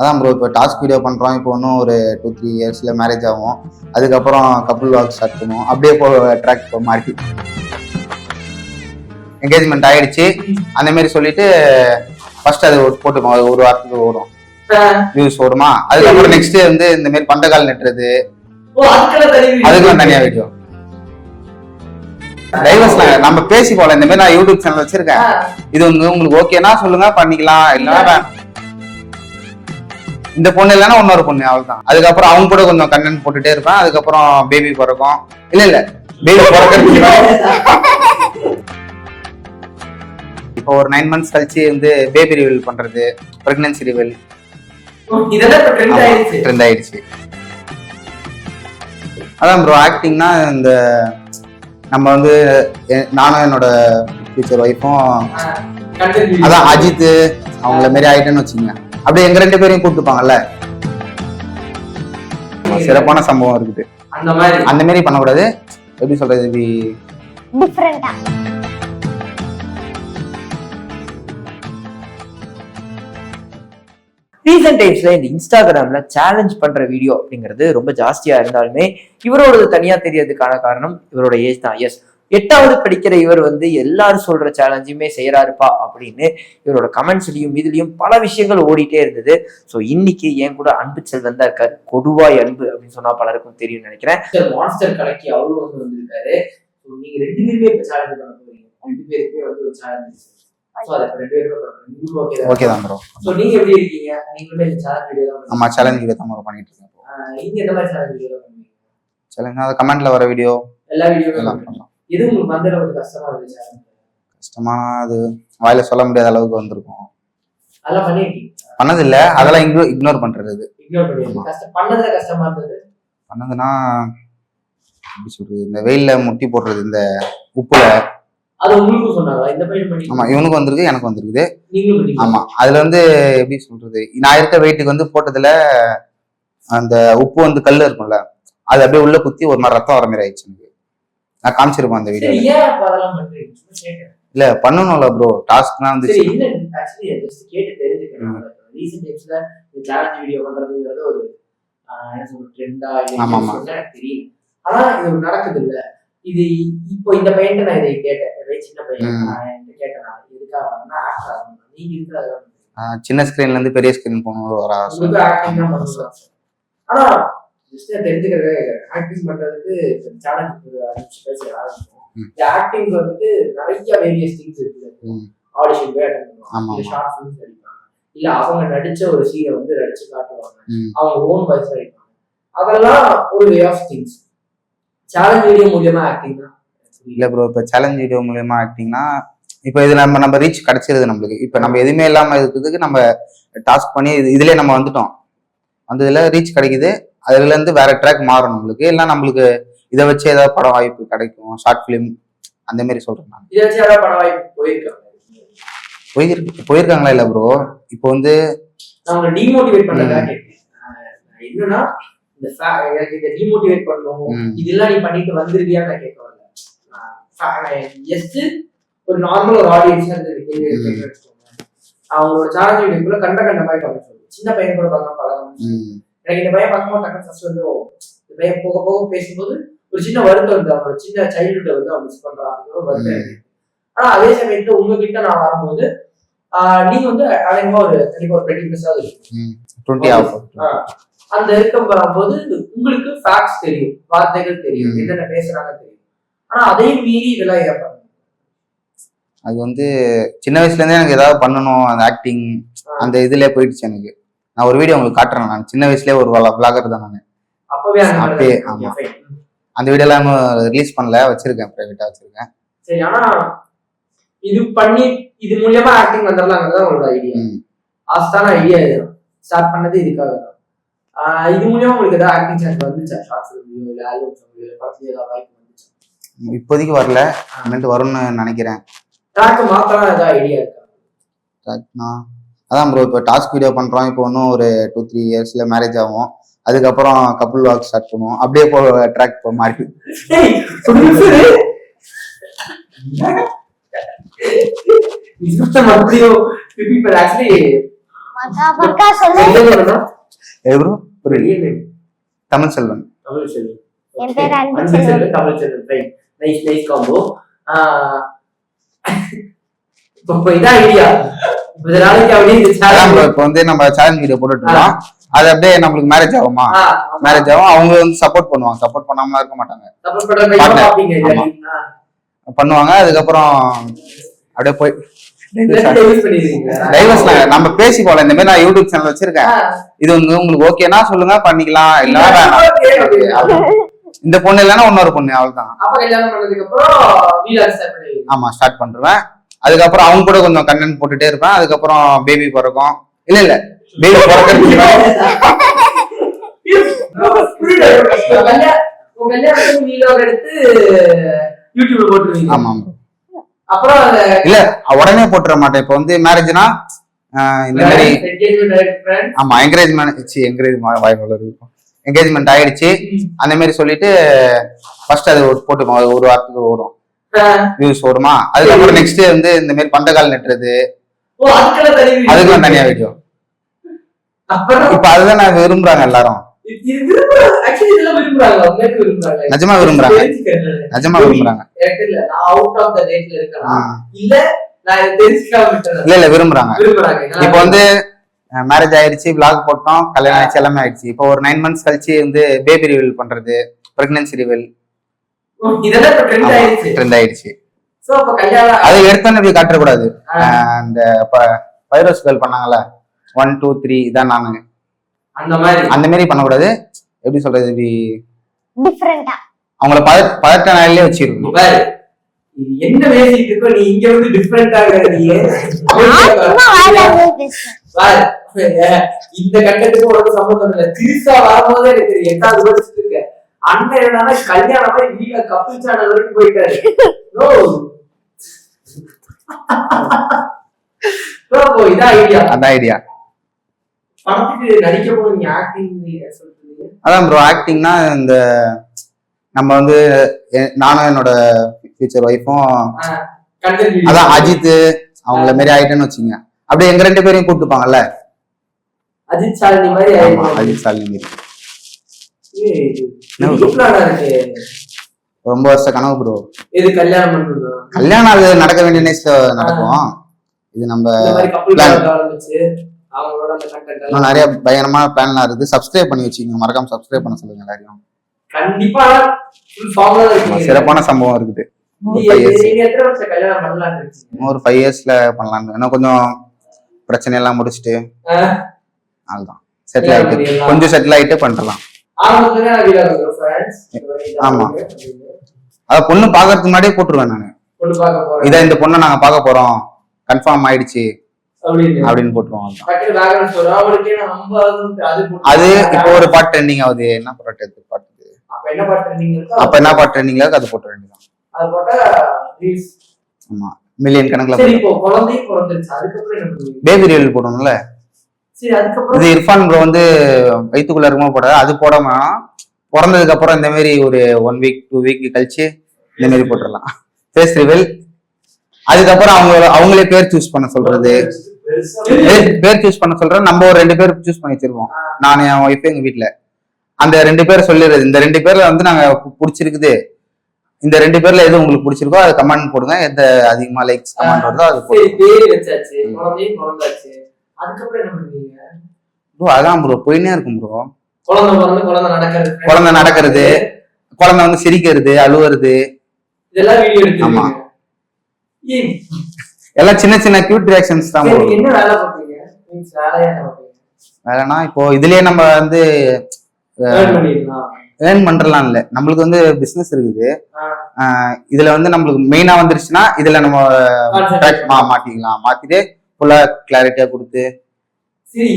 அதான் ப்ரோ, இப்போ task video பண்ணுறோம். இப்போ இன்னும் ஒரு 2-3 இயர்ஸில் மேரேஜ் ஆகும். அதுக்கப்புறம் கப்புள் வாக் ஸ்டார்ட் பண்ணுவோம். அப்படியே ட்ராக் இப்போ மாறி என்கேஜ்மெண்ட் ஆயிடுச்சு அந்த மாதிரி சொல்லிட்டு ஃபர்ஸ்ட் அது போட்டுக்கோம். அது ஒரு வாரத்துக்கு ஓடும், வியூஸ் ஓடுமா. அதுக்கப்புறம் நெக்ஸ்ட் வந்து இந்த மாதிரி பந்தக்கால் நட்டுறது, அதுக்கெல்லாம் தனியா வீடியோ. டைவர்ஸ்லாம் நம்ம பேசி போல. இந்த மாதிரி நான் யூடியூப் சேனல் வச்சிருக்கேன். இது உங்களுக்கு ஓகேனா சொல்லுங்க, பண்ணிக்கலாம். இல்லைன்னா இந்த பொண்ணு இல்லைன்னா இன்னொரு பொண்ணு, அவ்வளவுதான். அதுக்கப்புறம் அவங்க கூட கொஞ்சம் கண்டென்ட் போட்டுட்டே இருப்பேன். அதுக்கப்புறம் பேபி பிறக்கும். இல்ல பேபி பிறக்கிறது இப்போ ஒரு 9 months கழிச்சு வந்து பேபி ரிவீல் பண்றது, பிரெக்னன்சி ரிவீல், இதெல்லாம் ட்ரெண்ட் ஆயிடுச்சு. அதான் ப்ரோ, ஆக்டிங்னா இந்த நம்ம வந்து நானும் என்னோட ஃபியூச்சர் ஒய்ஃபும் அதான் அஜித் அவங்கள மாரி ஆயிட்டேன்னு வச்சுங்க. அப்படியே எங்க 2 பேரையும் கூப்பிட்டுப்பாங்கல்ல. சிறப்பான சம்பவம் இருக்குது. அந்த மாதிரி பண்ணக்கூடாது. எப்படி சொல்றது, டிஃபரெண்டா. ரீசெண்ட் டைம்ஸ்ல இந்த இன்ஸ்டாகிராம்ல சேலஞ்ச் பண்ற வீடியோ அப்படிங்கிறது ரொம்ப ஜாஸ்தியா இருந்தாலுமே இவரோட தனியா தெரியறதுக்கான காரணம் இவரோட ஏஜ் தான். எஸ், 8வது படிக்கிற இவர் வந்து எல்லாரும் சொல்ற சேலஞ்சுமே செய்யறாருப்பா அப்படின்னு இவரோட கமெண்ட்ஸ்லயும் இதுலயும் பல விஷயங்கள் ஓடிட்டே இருந்தது. ஸோ இன்னைக்கு என் கூட அன்பு செல்வன் தான் இருக்காரு. கொடுவாய் அன்பு அப்படின்னு சொன்னா பலருக்கும் தெரியும்னு நினைக்கிறேன். மான்ஸ்டர் கலக்கி அவரும் வந்து வந்திருக்காரு. நீங்க 2 பேருமே இப்ப சேலஞ்ச் பண்ண போறீங்க. 2 பேருமே வந்து ஒரு சேலஞ்ச். ஓகே தான் ப்ரோ. சோ நீங்க எப்படி இருக்கீங்க? நீங்களுமே சேலஞ்ச் வீடியோ தான். ஆமா, சேலஞ்ச் வீடியோ தான் பண்ணிட்டு இருக்கேன். நீங்க எந்த மாதிரி சேலஞ்ச் வீடியோ பண்ணுவீங்க? சேலஞ்ச் அது கமெண்ட்ல வர வீடியோ, எல்லா வீடியோவும் பண்ணலாம். இது உங்களுக்கு வந்தற ஒரு கஷ்டமா இருந்துச்சு? கஷ்டமா அது வாயில சொல்ல முடியாத அளவுக்கு வந்திருக்கும். அதெல்லாம் பண்ணிருக்கீங்க? பண்ணது இல்ல, அதெல்லாம் இக்னோர் பண்றது. இக்னோர் பண்ணி பண்ணதுல கஷ்டமா இருந்தது. பண்ணதுன்னா எப்படி சொல்றது, இந்த வெயில்ல முட்டி போடுறது, இந்த உப்புல. அது உங்களுக்கு சொன்னாங்களா இந்த பையன் பண்ணி? ஆமா, இவனுக்கு வந்திருக்கு, எனக்கு வந்திருக்குது. நீங்களும் பண்ணீங்க? ஆமா, அதுல வந்து எப்படி சொல்றது, நான் இருக்க வெயிட்டுக்கு வந்து போட்டதுல அந்த உப்பு வந்து கல்லு இருக்கும்ல, அது அப்படியே உள்ள குத்தி ஒரு மாதிரி ரத்தம் வர மாதிரி ஆயிடுச்சு எனக்கு. நான் காமிச்சிருப்பேன் அந்த வீடியோ. இல்ல பண்ணணும்ல ப்ரோ, டாஸ்க்லாம் வந்து கேட்டு தெரிஞ்சுக்கணும். ரீசன்ட் டைம்ஸ்ல இந்த சேலஞ்ச் வீடியோ பண்றதுங்கிறது ஒரு ட்ரெண்டா இல்ல தெரியல. ஆனா இது நடக்குது இல்ல. இது இப்போ இந்த பையன் நான் இதை கேட்டேன், சின்ன பையன் கேட்டேன், எதுக்காக பண்ணா ஆக்டர் ஆகணும். நீங்க இருக்கிற சின்ன ஸ்கிரீன்ல இருந்து பெரிய ஸ்கிரீன் போகணும் ஒரு ஆசை. ஆக்டிங் தான் பண்ணுவாங்க. ஆனா ஜஸ்ட் தெரிஞ்சுக்கிறது, ஆக்டிங் பண்றதுக்கு சேலஞ்ச் பேச ஆரம்பிச்சோம். இந்த ஆக்டிங் வந்து நிறைய வேரியஸ் திங்ஸ் இருக்கு. ஆடிஷன் போய் அட்டெண்ட் பண்ணுவாங்க, ஷார்ட் ஃபிலிம்ஸ் நடிப்பாங்க, இல்ல அவங்க நடிச்ச ஒரு சீனை வந்து நடிச்சு காட்டுவாங்க, அவங்க ஓன் வாய்ஸ் நடிப்பாங்க. அதெல்லாம் ஒரு way of things. Challenge video மூலமா ஆக்டிங் தான் இல்ல ப்ரோ. இப்ப சேலஞ்ச் வீடியோ மூலமா ஆக்டிங்னா இப்ப இது நம்ம ரீச் கிடைச்சிருது நம்மளுக்கு. இப்ப நம்ம எதுவுமே இல்லாம இருக்கிறதுக்கு நம்ம டாஸ்க் பண்ணி இதுலயே நம்ம வந்துட்டோம், வந்ததுல ரீச் கிடைக்குது. அதுல இருந்து வேற ட்ராக் மாறும் நம்மளுக்கு. இல்ல நம்மளுக்கு இதை வச்சு ஏதாவது படம் வாய்ப்பு கிடைக்கும், ஷார்ட் பிலிம் அந்த மாதிரி சொல்றேன் நான். இதை வச்சு ஏதாவது படம் வாய்ப்பு போயிருக்காங்களா? இல்ல ப்ரோ, இப்போ வந்து அவங்க டிமோட்டிவேட் பண்றதுக்காக என்னன்னா இந்த டிமோட்டிவேட் பண்ணணும், இதெல்லாம் நீ பண்ணிட்டு வந்திருக்கியா நான் கேட்க வரல. ஜஸ்ட் ஒரு நார்மல் ஒரு ஆடியன்ஸ் அவங்களோட சேலஞ்ச் வீடியோக்குள்ள கண்ட மாதிரி பார்க்க சொல்லுங்க. சின்ன பையன் கூட பார்க்க பழகம். எனக்கு இந்த பையன் பார்க்கும்போது டக்குனு ஃபர்ஸ்ட் வந்து இந்த பையன் போக போக பேசும்போது ஒரு சின்ன வருத்தம் வந்து அவங்களோட சின்ன சைல்டுஹுட்டை வந்து அவங்க மிஸ் பண்றாங்க வருத்தம். ஆனா அதே சமயத்துல உங்ககிட்ட நான் வரும்போது நீங்க வந்து அநேகமா ஒரு கண்டிப்பா ஒரு 20% அந்த இருக்கம் வரும்போது உங்களுக்கு ஃபேக்ட்ஸ் தெரியும், வார்த்தைகள் தெரியும், என்னென்ன பேசுறாங்க தெரியும். ஆனா அதையும் மீறி இதெல்லாம் ஏற்படும். அது வந்து சின்ன வயசுல இருந்தே எனக்கு ஏதாவது பண்ணணும், அந்த ஆக்டிங் அந்த இதுல போயிடுச்சு எனக்கு. நான் ஒரு வீடியோ உங்களுக்கு காட்டுறேன். நான் சின்ன வயசுலயே ஒரு விளாகர் தான் நான். அப்பவே ஆமா, அந்த வீடியோ எல்லாம் ரிலீஸ் பண்ணல, வச்சிருக்கேன், பிரைவேட்டா வச்சிருக்கேன். சரி, ஆனா இது பண்ணி இது மூலமா ஆக்டிங் வந்துடலாங்கிறது உங்களோட ஐடியா. ஆஸ்தான ஐடியா ஸ்டார்ட் பண்ணது இதுக்காக தான். இது மூலமா உங்களுக்கு ஏதாவது ஆக்டிங் சான்ஸ் வந்துச்சா? ஷார்ட் ஃபிலிம்லயோ இல்ல ஆல்பம் சாங்லயோ படத்துல ஏதாவது வாய்ப்பு வந்துச்சா? இப்போதைக்கு வரல, அன்னைக்கு வரும்னு நினைக்கிறேன். ட்ராக் மாத்தலாம் ஏதாவது ஐடியா இருக்கா? ட்ராக்னா அதான் ப்ரோ, இப்போ டாஸ்க் வீடியோ பண்றோம். இப்போ இன்னும் ஒரு 2-3 இயர்ஸ்ல மேரேஜ் ஆகும். அதுக்கப்புறம் கப்புள் வாக் ஸ்டார்ட் பண்ணுவோம். அப்படியே ட்ராக் மாறி ப்ரோ தமிழ் செல்வன். என் பேர் அன்பு Selvan. Tamil Selvan. Right. Nice combo. இப்போ இதான் ஐடியா. இப்ப வந்து நம்ம சேலஞ்ச் வீடியோ போட்டுட்டு இருக்கோம். அது அப்படியே நம்மளுக்கு மேரேஜ் ஆகுமா, மேரேஜ் ஆகும். அவங்க வந்து சப்போர்ட் பண்ணுவாங்க, சப்போர்ட் பண்ணாம இருக்க மாட்டாங்க, பண்ணுவாங்க. அதுக்கப்புறம் அப்படியே போய் டைவர்ஸ் நம்ம பேசி போல. இந்த மாதிரி நான் யூடியூப் சேனல் வச்சிருக்கேன், இது வந்து உங்களுக்கு ஓகேனா சொல்லுங்க, பண்ணிக்கலாம். இல்ல இந்த பொண்ணு இல்லைன்னா இன்னொரு பொண்ணு, அவ்வளவுதான். ஆமா, ஸ்டார்ட் பண்றேன். அதுக்கப்புறம் அவங்க கூட கொஞ்சம் கண்டென்ட் போட்டுட்டே இருப்பேன். அதுக்கப்புறம் பேபி பிறக்கும். இல்ல பேபி பிறக்க ஆமா. அப்புறம் இல்ல உடனே போட்டுற மாட்டேன். இப்ப வந்து மேரேஜ்னா இந்த மாதிரி ஆமா என்கேஜ்மெண்ட் ஆயிடுச்சு அந்த மாதிரி சொல்லிட்டு ஃபர்ஸ்ட் அது போட்டுப்போம். அது ஒரு வாரத்துக்கு ஓடும், வியூஸ் ஓடுமா. அதுக்கப்புறம் நெக்ஸ்ட் வந்து இந்த மாதிரி பந்தக்கால் நட்டுறது, அதுக்கெல்லாம் தனியா வீடியோ. இப்ப அதுதான் நான் விரும்புறாங்க எல்லாரும். நிஜமா விரும்புறாங்க, நிஜமா விரும்புறாங்க. இல்ல விரும்புறாங்க. இப்ப வந்து மேரேஜ் ஆயிடுச்சு, விளாக் போட்டோம், கல்யாணம் ஆயிடுச்சு, எல்லாமே ஆயிடுச்சு. இப்போ ஒரு 9 months கழிச்சு வந்து பேபி ரிவீல் பண்றது, பிரெக்னன்சி ரிவீல் ட்ரெண்ட் ஆயிடுச்சு. அது எடுத்தோன்னு இப்படி காட்டக்கூடாது. இந்த பைரோஸ் கேர்ள் பண்ணாங்கல்ல 1 2 3 இதான் நானு, அந்த மாதிரி பண்ணக்கூடாது. எப்படி சொல்றது, இப்படி அவங்கள பதட்ட நாளிலே வச்சிருக்கணும். என்ன பேசிட்டு இருக்கோ நீ, இங்க வந்து டிஃபரெண்டா இந்த கண்டத்துக்கு உனக்கு சம்பந்தம் இல்லை. திருசா வரும்போதே எனக்கு 8வது படிச்சுட்டு இருக்க அண்ணன் என்னன்னா கல்யாணம் மாதிரி வீட்டுல கப்பிள் சேனல் வரைக்கும் போயிட்டாரு. இதான் ஐடியா, அதான் ஐடியா. படத்துக்கு நடிக்க போறீங்க, ஆக்டிங் சொல்றீங்க. அதான் ப்ரோ, ஆக்டிங்னா இந்த நம்ம வந்து நானும் என்னோட ஃபியூச்சர் ஒய்ஃபும் அதான் அஜித் அவங்கள மாரி ஆயிட்டேன்னு வச்சுங்க. அப்படியே எங்க 2 பேரையும் கூப்பிட்டுப்பாங்கல்ல, அஜித் சாலினி மாதிரி. அஜித் சாலினி ரொம்ப வருஷ கனவு ப்ரோ. இது கல்யாணம் பண்றது, கல்யாணம் அது நடக்க வேண்டிய நேரத்துல நடக்கும். இது நம்ம நிறைய பயங்கரமான பிளான்லாம் இருக்குது. சப்ஸ்கிரைப் பண்ணி வச்சுக்கோங்க, மறக்காம சப்ஸ்கிரைப் பண்ண சொல்லுங்க எல்லாரையும். கண்டிப்பா சிறப்பான சம்பவம் இருக்குது. ஒரு 5 yearsல பண்ணலான்னு. ஏன்னா கொஞ்சம் பிரச்சனை எல்லாம் முடிச்சுட்டு அதுதான் செட்டில் ஆயிட்டு, கொஞ்சம் செட்டில் ஆயிட்டு பண்ணலாம். ஆமா, அத பொண்ணு பாக்குறதுக்கு முன்னாடியே போட்டுருவேன் நானு. இதான் இந்த பொண்ணை நாங்க பார்க்க போறோம், கன்ஃபார்ம் ஆயிடுச்சு அப்படின்னு போட்டுருவோம். அது இப்போ ஒரு பாட்டு ட்ரெண்டிங் ஆகுது. என்ன பாட்டு பாட்டு அப்ப என்ன பாட்டு ட்ரெண்டிங்ல அது போட்ட வேண்டியதான். ஆமா, மில்லியன் கணக்குல பேபி ரியல் போடணும்ல. இது இர்ஃபான் ப்ரோ வந்து வயிற்றுக்குள்ள இருக்குமோ போட, அது போடாம பிறந்ததுக்கு அப்புறம் இந்த மாதிரி ஒரு 1 week 2 week கழிச்சு இந்த மாதிரி போட்டுடலாம் ஃபேஸ் ரிவீல். அதுக்கப்புறம் அவங்களே பேர் சூஸ் பண்ண சொல்றது, பேர் சூஸ் பண்ண சொல்றேன். நம்ம ஒரு 2 பேர் சூஸ் பண்ணி வச்சிருக்கோம், நான் என் ஒய்ஃப் எங்க வீட்டுல. அந்த 2 பேர் சொல்லிடுறது, இந்த 2 பேர்ல வந்து நாங்க பிடிச்சிருக்குது, இந்த 2 பேர்ல எது உங்களுக்கு பிடிச்சிருக்கோ அது கமெண்ட் போடுங்க. எந்த அதிகமா லைக்ஸ் கமெண்ட் வருதோ அது ப்ரோ. அதான் ப்ரோ போயினே இருக்கும் ப்ரோ. குழந்தை நடக்கிறது, குழந்தை வந்து சிரிக்கிறது, அழுவுறது, ஆமா எல்லாம் சின்ன சின்ன கியூட் ரியாக்ஷன்ஸ் தான். வேலைனா இப்போ இதுலயே நம்ம வந்து ஏர்ன் பண்றலாம் இல்ல, நம்மளுக்கு வந்து பிசினஸ் இருக்குது. இதுல வந்து நம்மளுக்கு மெயினா வந்துருச்சுன்னா இதுல நம்ம மாட்டிக்கலாம், மாத்திட்டு ஃபுல்லா கிளாரிட்டியா கொடுத்து. சரி,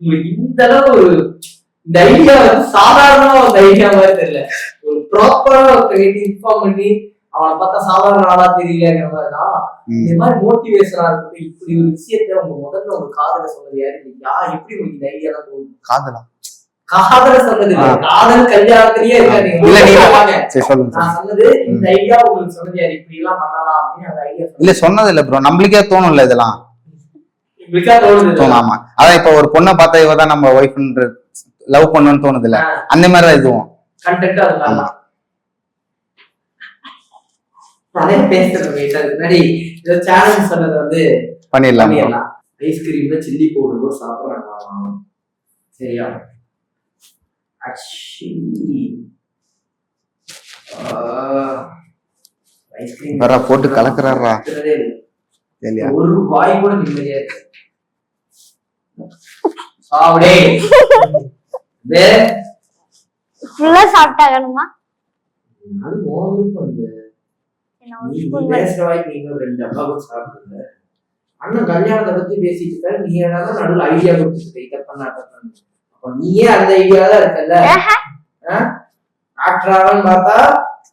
உங்களுக்கு இந்த அளவு இந்த ஐடியா வந்து சாதாரணமா ஒரு ஐடியா மாதிரி தெரியல, ஒரு ப்ராப்பரா இன்ஃபார்ம் பண்ணி அவனை பார்த்தா சாதாரண ஆளா தெரியலங்கிற மாதிரிதான். இந்த மாதிரி மோட்டிவேஷனா இருக்கு. இப்படி ஒரு விஷயத்த உங்க முதல்ல உங்க காதல சொன்னது யாரு? எப்படி உங்களுக்கு இந்த ஐடியா தான் போகுது? காதல சொன்னது காதல் கல்யாணத்திலேயே இருக்காது. நான் சொன்னது இந்த ஐடியா உங்களுக்கு சொன்னது யாரு? இப்படி எல்லாம் பண்ணலாம் அப்படின்னு அந்த ஐடியா இல்ல சொன்னது இல்ல ப்ரோ, நம்மளுக்கே தோணும்ல இதெல்லாம். இப்படிக்கா தோணுது. தோணும். ஆமா, அதான் இப்ப ஒரு பொண்ணை பார்த்தா இவதான் நம்ம ஒய்ஃப்ன்ற லவ் பண்ணணும்னு தோணுது இல்ல, அந்த மாதிரிதான் இதுவும் கண்டென்ட் அது ஆமா. நிறைய பேசுறேன் முன்னாடி இந்த சேலஞ்ச் சொன்னது வந்து பண்ணிடலாம். ஐஸ்கிரீம்ல சில்லி பவுடர் சாப்பிடறாங்க. சரியா? ஐஸ்கிரீம் வர போட்டு கலக்குறாரா இல்லையா? ஒரு வாய் கூட நிம்மதியா இருக்கு. சாப்பிடே ஃபுல்லா சாப்பிட்டாகணுமா? அது மோதுக்கு வந்து நீ பேசுற வாய்க்கு நீங்க ரெண்டு அப்பா கூட சாப்பிடுங்க. அண்ணன் கல்யாணத்தை பத்தி பேசிட்டு இருக்காரு, நீ என்னன்னா நடுவில் ஐடியா கொடுத்துட்டு இதை பண்ண. அப்ப நீயே அந்த ஐடியா தான் இருக்கல்ல. டாக்டராகன்னு பார்த்தா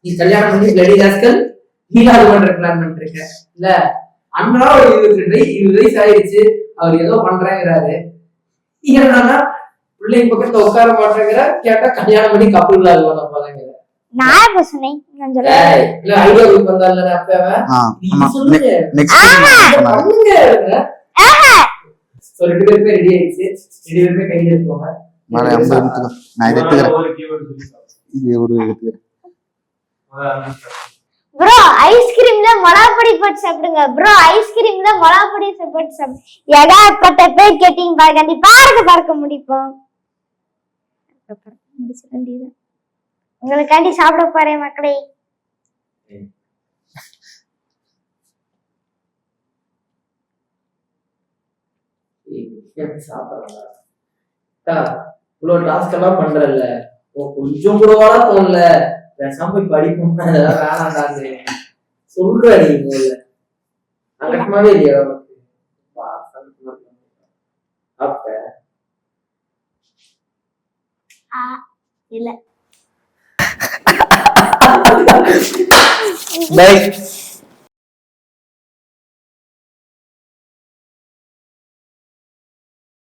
நீ கல்யாணம் பண்ணி பிளடி ராஸ்கல் நீலாது பண்ற பிளான் பண்ணிருக்க இல்ல. அண்ணா ஒரு 20 வயசு ஆயிடுச்சு, அவர் ஏதோ பண்றேங்கிறாரு. நீ என்னன்னா பிள்ளைங்க பக்கத்துல உட்கார மாட்டேங்கிற, கேட்டா கல்யாணம் பண்ணி கப்பல் அது பண்ண போறாங்க. நான் எப்ப சொன்னேன்? இல்ல ஐடியா கொடுத்து வந்தால அப்பவே ஒரு 2 பேருமே ரெடி ஆயிடுச்சு. 2 பேருமே கையில எடுத்துக்கோங்க. நான் எடுத்துக்கிறேன். இது ஒரு எடுத்துக்கிறேன். ப்ரோ ஐஸ்கிரீம்ல மிளகாப்பொடி போட்டு சாப்பிடுங்க. ப்ரோ ஐஸ்கிரீம்ல மிளகாப்பொடி போட்டு சாப்பிடுங்க. ஏகப்பட்ட பேர் கேட்டீங்க பாருங்க. பார்க்க முடிப்போம். முடிச்சிட வேண்டியது. உங்களுக்காண்டி சாப்பிட போறேன் மக்களே. இவ்வளவு டாஸ்க் எல்லாம் பண்றல, கொஞ்சம் கூடவா தோணல பேசாம போய் படிப்போம். அதெல்லாம் வேணாண்டாங்க சொல்ற நீங்க அங்கமாவே இல்லையா அப்ப இல்ல பை.